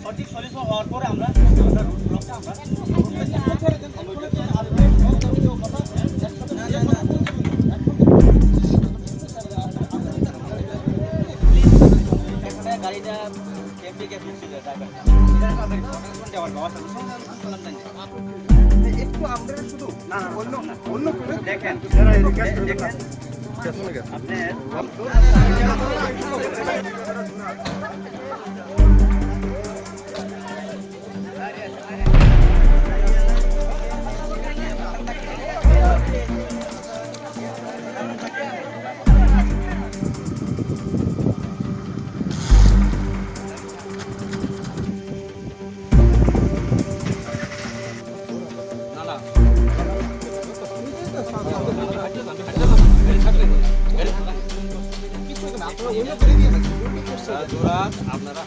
সঠিক সলিউশন হওয়ার পরে আমরা গাড়িটা একটু আমরা শুধু না অন্য অন্য দেখেন দেখেন আপনারা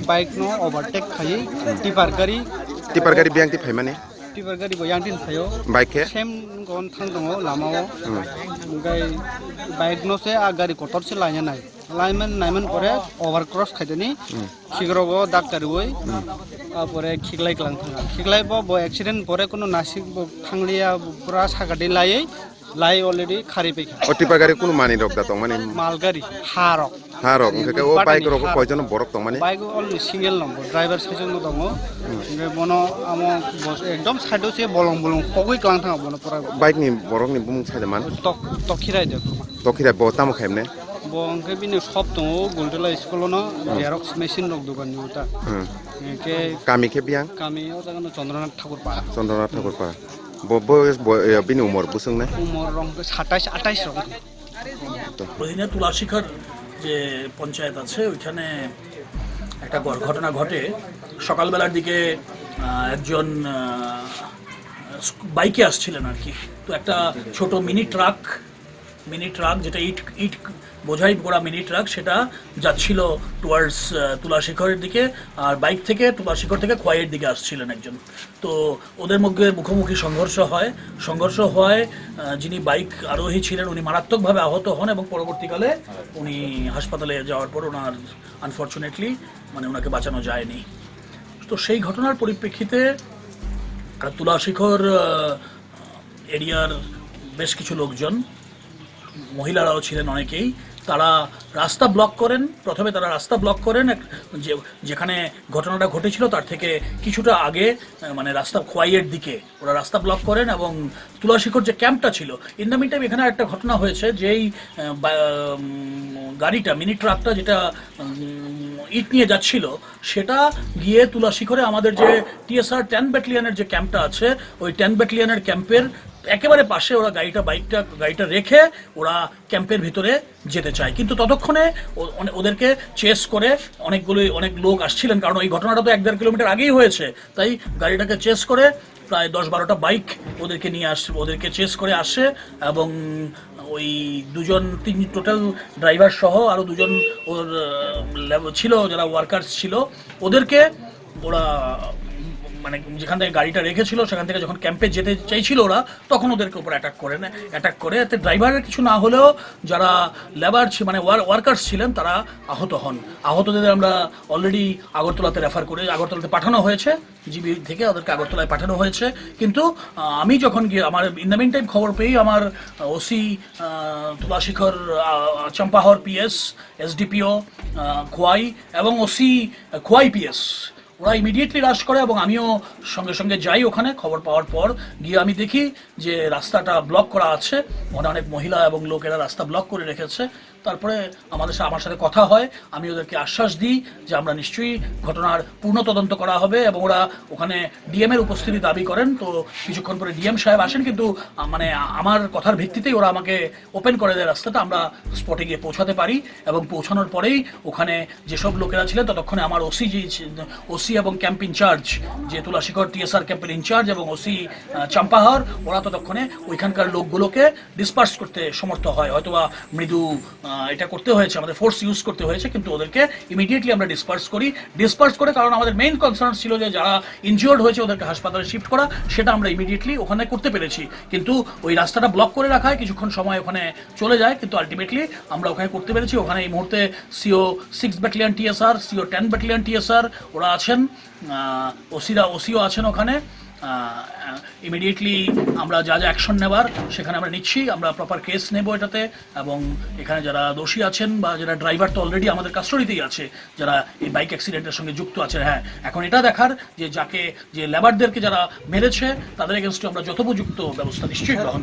बाइक नो ओवरटेक खाई टिपार गाड़ी बियांति फाइ माने टिपार गाड़ी बयां दिन फायो बाइक के सेम गन थां दङो लामाओ ओमफ्राय बाइक नो से आ गाड़ी कटर से लायना नाय लाइमन नाइमन परे ओवर क्रॉस खाइदनी खिगरगो डाक्टर वय आ परे खिगलाय क्लां थाङा खिगलाय बो एक्सीडेंट परे कोनो नासिक थांलिया पुरा सागादे लायै लाई अलरेडी खारि पैखा ओ टिपार गाड़ी कुनु मानि रक दा माने माल गाड़ी हारक ओंखाय ओ बाइक रक कयजन बरक दं माने bike already single number driver Schezwan दङ ओमफ्राय बनो आमो एकदम साइडो से बलं बलं खगै क्लां थाङा बनो पुरा बाइक नि बरक नि बुं साइड मान तखिराय दे तखिराय ब तामो खायमने ब ओंखाय बिनो सब दङ गुलटला स्कुल न जेरक्स मेसिन दं दुकान निउता के कामी के बियां कामी ओ जागन चंद्रनाथ ठाकुर पाड़ा बिनि उमर बुसुंने उमर रंग 27 28 रंग ওইদিনে তুলাসিখার যে পঞ্চায়েত আছে ওইখানে একটা ঘটনা ঘটে সকালবেলার দিকে একজন বাইকে আসছিলেন আর কি তো একটা ছোট মিনি ট্রাক মিনি ট্রাক, যেটা ইট ইট বোঝাই করা মিনি ট্রাক, সেটা যাচ্ছিল টুয়ার্ডস তুলাশিখরের দিকে, আর বাইক থেকে তুলাশিখর থেকে খোয়াইয়ের দিকে আসছিলেন একজন। তো ওদের মধ্যে মুখোমুখি সংঘর্ষ হয় যিনি বাইক আরোহী ছিলেন উনি মারাত্মকভাবে আহত হন এবং পরবর্তীকালে উনি হাসপাতালে যাওয়ার পর ওনার আনফর্চুনেটলি মানে ওনাকে বাঁচানো যায়নি। তো সেই ঘটনার পরিপ্রেক্ষিতে তুলাশিখর এরিয়ার বেশ কিছু লোকজন, মহিলারাও ছিলেন অনেকেই, তারা রাস্তা ব্লক করেন। প্রথমে তারা রাস্তা ব্লক করেন যেখানে ঘটনাটা ঘটেছিল তার থেকে কিছুটা আগে, মানে রাস্তা খোয়াইয়ের দিকে ওরা রাস্তা ব্লক করেন এবং তুলাশিখর যে ক্যাম্পটা ছিল, ইন দ্য মিন টাইম এখানে একটা ঘটনা হয়েছে, যেই গাড়িটা মিনি ট্রাকটা যেটা ইট নিয়ে যাচ্ছিল সেটা গিয়ে তুলাশিখরে আমাদের যে TSR 10 ব্যাটালিয়নের যে ক্যাম্পটা আছে ওই 10 ব্যাটালিয়নের ক্যাম্পের একেবারে পাশে ওরা গাড়িটা রেখে ওরা ক্যাম্পের ভিতরে যেতে চায়। কিন্তু ততক্ষণে ওদেরকে চেস করে অনেক লোক আসছিলেন, কারণ এই ঘটনাটা তো 1-1.5 কিলোমিটার আগেই হয়েছে, তাই গাড়িটাকে চেস করে প্রায় 10-12টা বাইক ওদেরকে চেস করে আসে এবং ওই তিন টোটাল ড্রাইভার সহ আরও 2জন ওর ছিল যারা ওয়ার্কার্স ছিল, ওদেরকে ওরা মানে যেখান থেকে গাড়িটা রেখেছিল সেখান থেকে যখন ক্যাম্পে যেতে চাইছিল ওরা, তখন ওদেরকে উপর অ্যাটাক করে এতে ড্রাইভারের কিছু না হলেও যারা লেবার মানে ওয়ার্কার্স ছিলেন তারা আহত হন। আহতদের আমরা অলরেডি আগরতলাতে পাঠানো হয়েছে, জিবি থেকে ওদেরকে আগরতলায় পাঠানো হয়েছে। কিন্তু আমি যখন গিয়ে আমার ইন দ্য মিন টাইম খবর পেয়েই আমার ওসি তুলাশিখর চম্পাহর PS, SDPO খোয়াই এবং ওসি খোয়াই PS ওরা ইমিডিয়েটলি রাশ করে এবং আমিও সঙ্গে সঙ্গে যাই ওখানে। খবর পাওয়ার পর গিয়ে আমি দেখি যে রাস্তাটা ব্লক করা আছে, অনেক মহিলা এবং লোকেরা রাস্তা ব্লক করে রেখেছে। তারপরে আমার সাথে কথা হয়, আমি ওদেরকে আশ্বাস দিই যে আমরা নিশ্চয়ই ঘটনার পূর্ণ তদন্ত করা হবে এবং ওরা ওখানে DM এর উপস্থিতি দাবি করেন। তো কিছুক্ষণ পরে DM সাহেব আসেন, কিন্তু মানে আমার কথার ভিত্তিতেই ওরা আমাকে ওপেন করে দেয় রাস্তাটা, আমরা স্পটে গিয়ে পৌঁছাতে পারি এবং পৌঁছানোর পরেই ওখানে যেসব লোকেরা ছিলেন ততক্ষণে আমার ওসি এবং ক্যাম্প ইনচার্জ যে তুলাশিখর TSR ক্যাম্পের ইনচার্জ এবং ওসি চাম্পাহর, ওরা ততক্ষণে ওইখানকার লোকগুলোকে ডিসপার্স করতে সমর্থ হয়। হয়তোবা মৃদু এটা করতে হয়েছে, আমাদের ফোর্স ইউজ করতে হয়েছে, কিন্তু ওদেরকে ইমিডিয়েটলি আমরা ডিসপার্স করে, কারণ আমাদের মেইন কনসার্ন ছিল যে যারা ইনজিওর্ড হয়েছে ওদেরকে হাসপাতালে শিফট করা, সেটা আমরা ইমিডিয়েটলি ওখানে করতে পেরেছি। কিন্তু ওই রাস্তাটা ব্লক করে রাখায় কিছুক্ষণ সময় ওখানে চলে যায়, কিন্তু আলটিমেটলি আমরা ওখানে করতে পেরেছি। ওখানে এই মুহূর্তে CO 6 battalion TSR, CO 10 battalion TSR ওরা আছেন, ওসিও আছেন ওখানে। ইমিডিয়েটলি আমরা যা অ্যাকশন নেবার সেখানে আমরা নিচ্ছি, আমরা প্রপার কেস নেব এটাতে। এবং এখানে যারা দোষী আছেন বা যারা ড্রাইভার তো অলরেডি আমাদের কাস্টডিতেই আছে, যারা এই বাইক অ্যাক্সিডেন্টের সঙ্গে যুক্ত আছে। হ্যাঁ, এখন এটা দেখার যে লেবারদেরকে যারা মেরেছে তাদের এগেনস্টে আমরা যথোপযুক্ত ব্যবস্থা নিশ্চয়ই গ্রহণ।